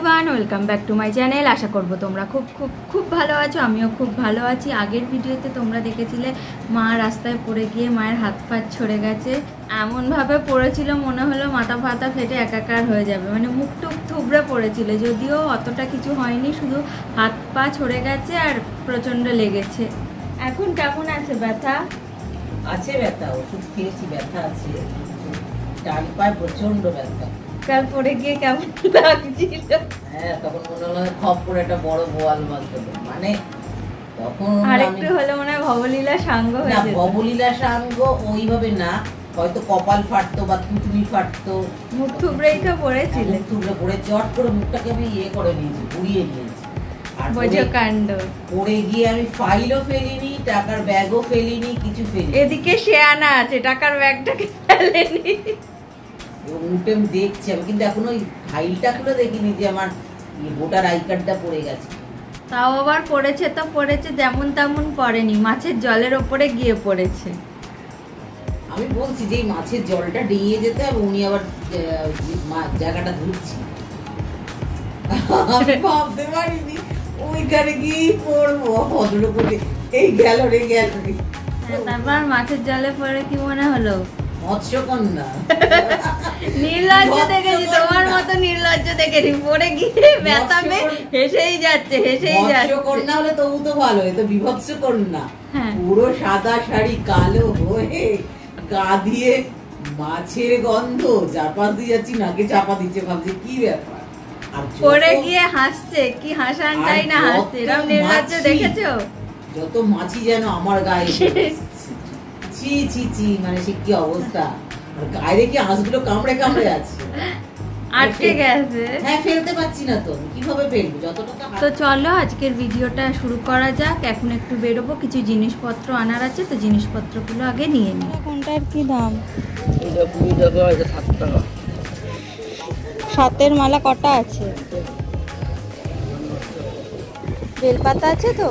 Everyone, welcome back to my channel. আশা করব তোমরা খুব খুব খুব ভালো আছো। আমিও খুব ভালো আছি। আগের ভিডিওতে তোমরা দেখেছিলে মা রাস্তায় পড়ে গিয়ে মায়ের হাত পা ছড়ে গেছে। এমনভাবে পড়েছিল মনে হলো মাথা ফাতা ফেটে একাকার হয়ে যাবে, মানে মুখ টুক থুবড়ে পড়েছিল। যদিও অতটা কিছু হয়নি, শুধু হাত পা ছড়ে গেছে আর প্রচণ্ড লেগেছে। এখন কেমন আছে? ব্যথা আছে? ব্যথা ওষুধ খেয়েছি, ব্যথা আছে, ডান পায়ে প্রচন্ড ব্যথা। কাল পড়ে গিয়ে কেমন লাগছিল? হ্যাঁ, তখন মনে হলো খপ করে একটা বড় বোয়াল মাছ হলো। মানে তখন আরেকটু হলে মনে হয় ভবলীলা সাঙ্গ হয়ে যেত। ভবলীলা সাঙ্গ ওইভাবে না, হয়তো কপাল ফাটতো বা থুতনি ফাটতো। মুখ থুবড়েই তো পড়েছিল। মুখ থুবড়ে পড়ে চট করে মুখটাকে আমি করে নিয়েছি, ঘুরিয়ে নিয়েছি। আর বোঝো কাণ্ড। পড়ে গিয়ে আমি ফাইলও ফেলিনি, টাকার ব্যাগও ফেলিনি, কিছু ফেলিনি। এদিকে সে আনা আছে, টাকার ব্যাগটাকে ফেলেনি। উঠে আমি দেখছি, আমি কিন্তু এখন ওই ফাইলটা খুলে দেখিনি যে আমার ভোটার আই কার্ডটা পড়ে গেছে। তাও আবার পড়েছে তো পড়েছে, যেমন তেমন পড়েনি, মাছের জলের ওপরে গিয়ে পড়েছে। আমি বলছি যে মাছের জলটা ডিঙিয়ে যেতে হবে, উনি আবার জায়গাটা ধুচ্ছি। আমি ভাবতে পারিনি ওইখানে গিয়ে পড়বো। ভদ্র করে এই গেল রে গেল রে। তারপর মাছের জলে পড়ে কি মনে হলো? মৎস্যকন্যা। নির্লজ্জ দেখেছি, তোমার মতো নির্লজ্জ দেখেছি। পড়ে গিয়ে ব্যথা পেয়ে হেসেই যাচ্ছে। মৎস্যকন্যা হলে তবু তো ভালো, এ তো বিভৎস কন্যা। পুরো সাদা শাড়ি কালো হয়ে গা দিয়ে মাছের গন্ধ, চাপা দিয়ে যাচ্ছি, নাকে চাপা দিচ্ছে, ভাবছি কি ব্যাপার। পড়ে গিয়ে হাসছে, কি হাসানটাই না হাসছে। এরকম নির্লজ্জ দেখেছো? যত মাছি যেন আমার গায়ে ছি ছি ছি, মানে সে কি অবস্থা। আর গায়ে কি হাঁসগুলো কামড়ে কামড়ে আছে, আটকে গেছে। হ্যাঁ, ফেলতে পারছি না তো, কিভাবে ফেলবো যতটা। তো চলো আজকের ভিডিওটা শুরু করা যাক। এখন একটু বেরোবো, কিছু জিনিসপত্র আনার আছে, তো জিনিসপত্রগুলো আগে নিয়ে নিই। কোনটার কি দাম? এটা 20 টাকা, এটা 7 টাকা। সাতের মালা কটা আছে? বেলপাতা আছে তো?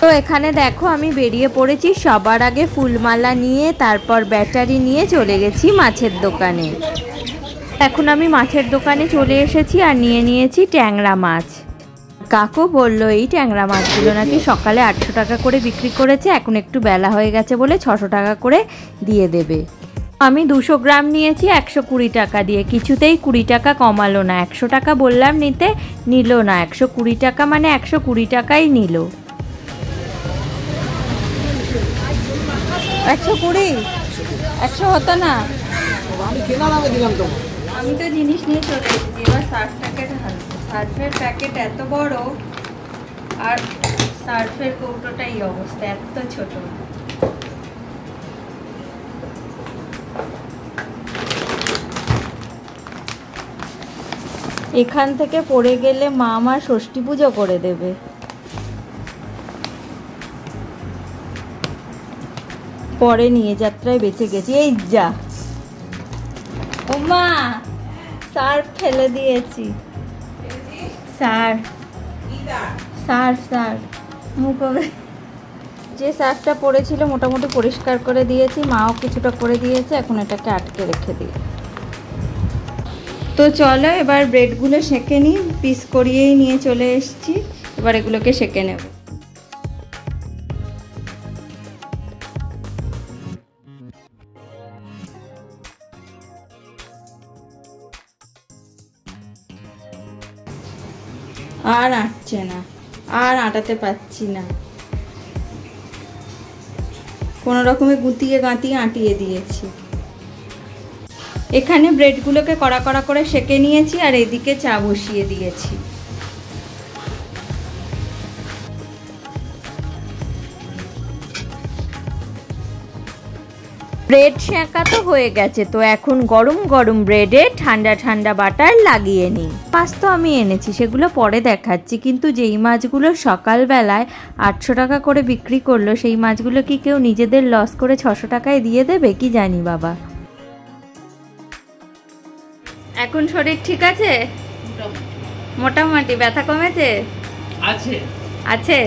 তো এখানে দেখো আমি বেরিয়ে পড়েছি। সবার আগে ফুলমালা নিয়ে, তারপর ব্যাটারি নিয়ে চলে গেছি মাছের দোকানে। এখন আমি মাছের দোকানে চলে এসেছি আর নিয়ে নিয়েছি ট্যাংরা মাছ। কাকু বললো এই ট্যাংরা মাছগুলো নাকি সকালে 800 টাকা করে বিক্রি করেছে, এখন একটু বেলা হয়ে গেছে বলে 600 টাকা করে দিয়ে দেবে। আমি 200 গ্রাম নিয়েছি 120 টাকা দিয়ে। কিছুতেই 20 টাকা কমালো না। 100 টাকা বললাম নিতে, নিল না। 120 টাকা মানে 120 টাকাই নিল। 120? 100 হতো না? আমি তো জিনিস নিয়ে চলে এসেছি। এবার সার্ফ প্যাকেট হালকা। সার্ফের প্যাকেট এত বড়, আর সার্ফের কৌটোটা এই অবস্থা, এত ছোট। এখান থেকে পড়ে গেলে মা আমার ষষ্ঠী পুজো করে দেবে। পরে নিয়ে যাত্রায় বেঁচে গেছি। এই যা, ও মা সার্ফ ফেলে দিয়েছি। সার্ফ মুখ, যে সার্ফটা পড়েছিল মোটামুটি পরিষ্কার করে দিয়েছি, মাও কিছুটা করে দিয়েছে। এখন এটাকে আটকে রেখে দিই। তো চলো এবার ব্রেডগুলো সেঁকে নিই। পিস করিয়েই নিয়ে চলে এসেছি, এবার এগুলোকে সেঁকে নেব। আর আটছে না, আর আটাতে পারছি না। কোনো রকমে গুঁতিয়ে গাঁতিয়ে আটিয়ে দিয়েছি। এখানে ব্রেডগুলোকে কড়া কড়া করে সেঁকে নিয়েছি, আর এদিকে চা বসিয়ে দিয়েছি। ব্রেড সেঁকা তো হয়ে গেছে, তো এখন গরম গরম ব্রেডে ঠান্ডা ঠান্ডা বাটার লাগিয়ে নিই। মাছ তো আমি এনেছি, সেগুলো পরে দেখাচ্ছি। কিন্তু যেই মাছগুলো সকালবেলায় 800 টাকা করে বিক্রি করলো, সেই মাছগুলো কি কেউ নিজেদের লস করে 600 টাকায় দিয়ে দেবে কি জানি বাবা। এখন শরীর ঠিক আছে? মোটামুটি। ব্যথা কমেছে? আছে।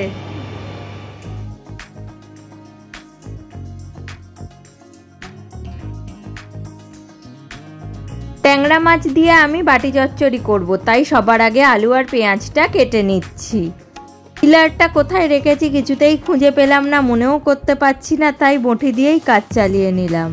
ট্যাংরা মাছ দিয়ে আমি বাটি চচ্চড়ি করব, তাই সবার আগে আলু আর পেঁয়াজটা কেটে নিচ্ছি। পিলারটা কোথায় রেখেছি কিছুতেই খুঁজে পেলাম না, মনেও করতে পারছি না, তাই বঁটি দিয়েই কাজ চালিয়ে নিলাম।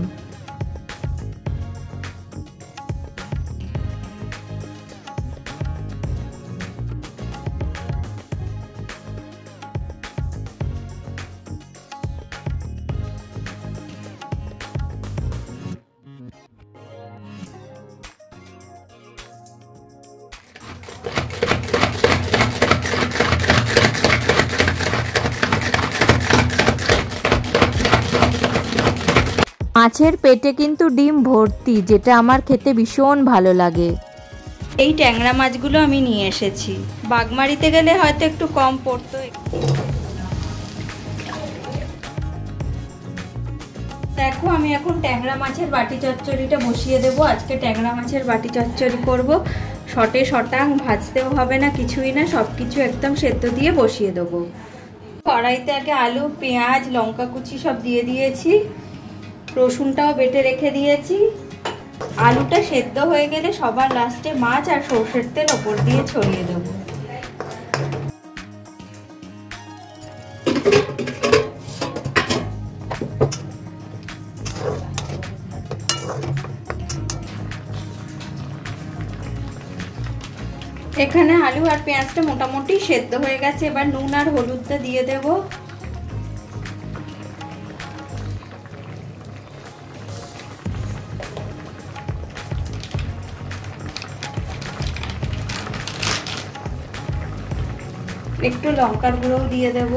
মাছের পেটে কিন্তু ডিম ভর্তি, যেটা আমার খেতে ভীষণ ভালো লাগে। এই ট্যাংরা মাছগুলো আমি নিয়ে এসেছি, বাগমারিতে গেলে হয়তো একটু কম পড়তো। দেখো আমি এখন ট্যাংরা মাছের বাটি চচ্চড়িটা বসিয়ে দেবো। আজকে ট্যাংরা মাছের বাটি চচ্চড়ি করব, শটে শটাং ভাজতেও হবে না, কিছুই না, সব কিছু একদম সেদ্ধ দিয়ে বসিয়ে দেবো। কড়াইতে আগে আলু, পেঁয়াজ, লঙ্কা কুচি সব দিয়ে দিয়েছি, রসুনটাও বেটে রেখে দিয়েছি। আলুটা সেদ্ধ হয়ে গেলে সবার লাস্টে মাছ আর সর্ষের তেল ওপর দিয়ে ছড়িয়ে দেব। এখানে আলু আর পেঁয়াজটা মোটামুটি সেদ্ধ হয়ে গেছে, এবার নুন আর হলুদটা দিয়ে দেব। একটু লঙ্কার গুঁড়ো দিয়ে দেব।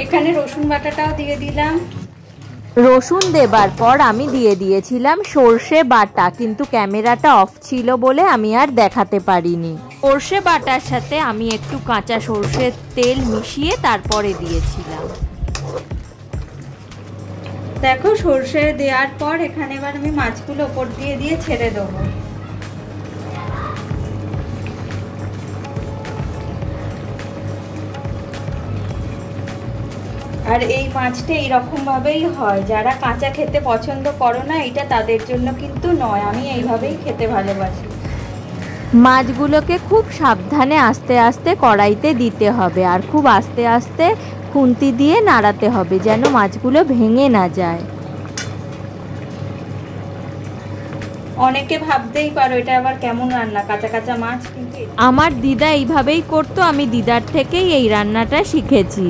এখানে রসুন বাটাটাও দিয়ে দিলাম। রসুন দেবার পর আমি দিয়ে দিয়েছিলাম সর্ষে বাটা, কিন্তু ক্যামেরাটা অফ ছিল বলে আমি আর দেখাতে পারিনি। সর্ষে বাটার সাথে আমি একটু কাঁচা সর্ষের তেল মিশিয়ে তারপরে দিয়েছিলাম। দেখো সর্ষে দেওয়ার পর এখানে এবার আমি মাছগুলো ওপর দিয়ে ছেড়ে দেবো। আর এই মাছটা এইরকম ভাবেই হয়, যারা কাঁচা খেতে পছন্দ করো না এটা তাদের জন্য কিন্তু নয়, আমি এইভাবেই খেতে ভালোবাসি। মাছগুলোকে খুব সাবধানে আস্তে আস্তে কড়াইতে দিতে হবে, আর খুব আস্তে আস্তে খুন্তি দিয়ে নাড়াতে হবে যেন মাছগুলো ভেঙে না যায়। অনেকে ভাবতেই পারো এটা আবার কেমন রান্না, কাঁচা কাঁচা মাছ, কিন্তু আমার দিদা এইভাবেই করতো, আমি দিদার থেকেই এই রান্নাটা শিখেছি।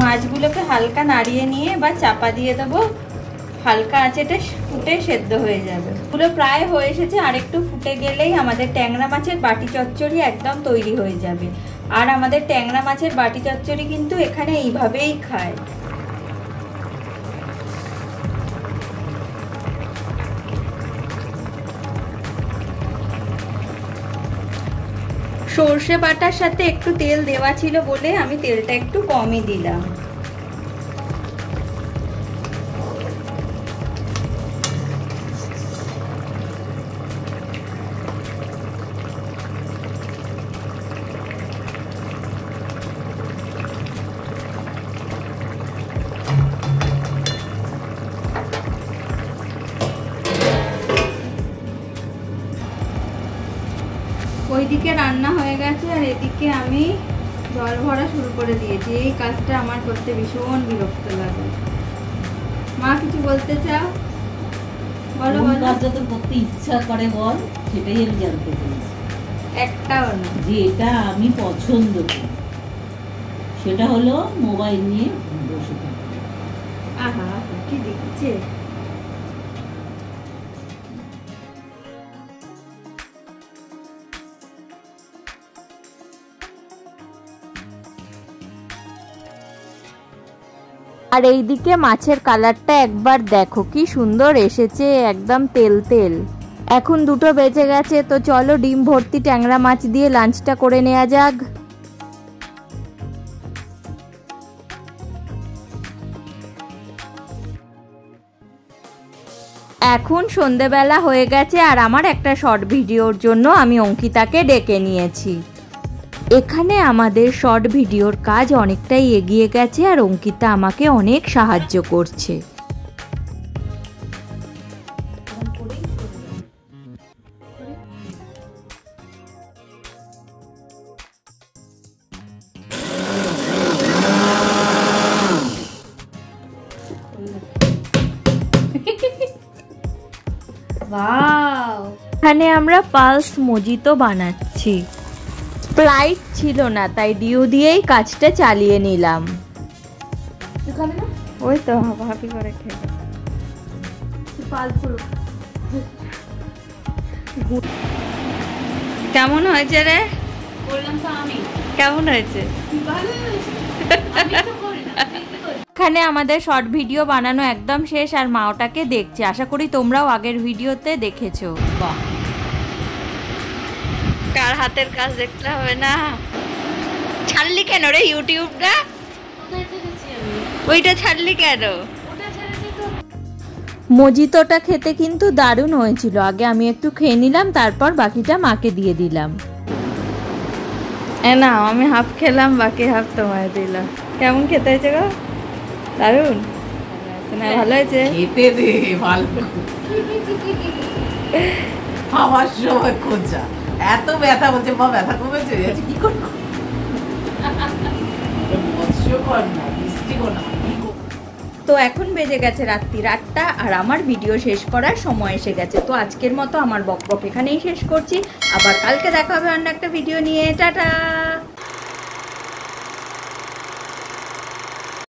মাছগুলোকে হালকা নাড়িয়ে নিয়ে বা চাপা দিয়ে দেবো, হালকা আঁচেটা ফুটে সেদ্ধ হয়ে যাবে। পুরো প্রায় হয়ে এসেছে, আর একটু ফুটে গেলেই আমাদের ট্যাংরা মাছের বাটি চচ্চড়ি একদম তৈরি হয়ে যাবে। আর আমাদের ট্যাংরা মাছের বাটি চচ্চড়ি কিন্তু এখানে এইভাবেই খায়। সর্ষে বাটার সাথে একটু তেল দেওয়া ছিল বলে আমি তেলটা একটু কমই দিলাম। ওইদিকে রান্না হয়ে গেছে আর এদিকে আমি জল ভরা শুরু করে দিয়েছি। এই কাজটা আমার করতে ভীষণ বিরক্ত লাগে। মা কিছু বলতে চাও? বলো। কাজটা তো করতে ইচ্ছা করে বল, সেটাই আমি জানতে চাইছি। একটাও না যে এটা আমি পছন্দ করি, সেটা হলো মোবাইল নিয়ে বসে থাকা। আহা কি দিচ্ছে। আর এইদিকে মাছের কালারটা একবার দেখো কি সুন্দর এসেছে, একদম তেল তেল। এখন 2টো বেজে গেছে, তো চলো ডিম ভর্তি ট্যাংরা মাছ দিয়ে লাঞ্চটা করে নেওয়া যাক। এখন সন্ধেবেলা হয়ে গেছে আর আমার একটা শর্ট ভিডিওর জন্য আমি অঙ্কিতাকে ডেকে নিয়েছি। এখানে আমাদের শর্ট ভিডিওর কাজ অনেকটাই এগিয়ে গেছে আর অঙ্কিতা আমাকে অনেক সাহায্য করছে। ওয়াও, এখানে আমরা পালস মোজিতো বানাচ্ছি। স্প্রাইট ছিল না, তাই ডিউ দিয়েই কাজটা চালিয়ে নিলাম। ওই তো হাফি করে খেয়ে কেমন হয়েছে রে? বললাম তো আমি, কেমন হয়েছে? এখানে আমাদের শর্ট ভিডিও বানানো একদম শেষ, আর মা ওটাকে দেখছে। আশা করি তোমরাও আগের ভিডিওতে দেখেছো। কার হাতের কাজ দেখতে হবে না? ছাড়লি কেন রে ইউটিউবটা? ওইটা ছাড়লি কেন? মজিতোটা খেতে কিন্তু দারুণ হয়েছিল। আগে আমি একটু খেয়ে নিলাম, তারপর বাকিটা মাকে দিয়ে দিলাম। না, আমি হাফ খেলাম, বাকি হাফ তোমায় দিলাম। কেমন খেতে হয়েছে গো? দারুণ না? ভালো হয়েছে? খেতে দে ভালো। আমার সময় খোঁজা এত ব্যথা বলছে, মা ব্যথা কমেছে, কি করবো? মৎস্যকর না, বৃষ্টিকর না। তো এখন বেজে গেছে রাত্রি 8টা, আর আমার ভিডিও শেষ করার সময় এসে গেছে। তো আজকের মতো আমার বকবক এখানেই শেষ করছি। আবার কালকে দেখা হবে অন্য একটা ভিডিও নিয়ে। টাটা।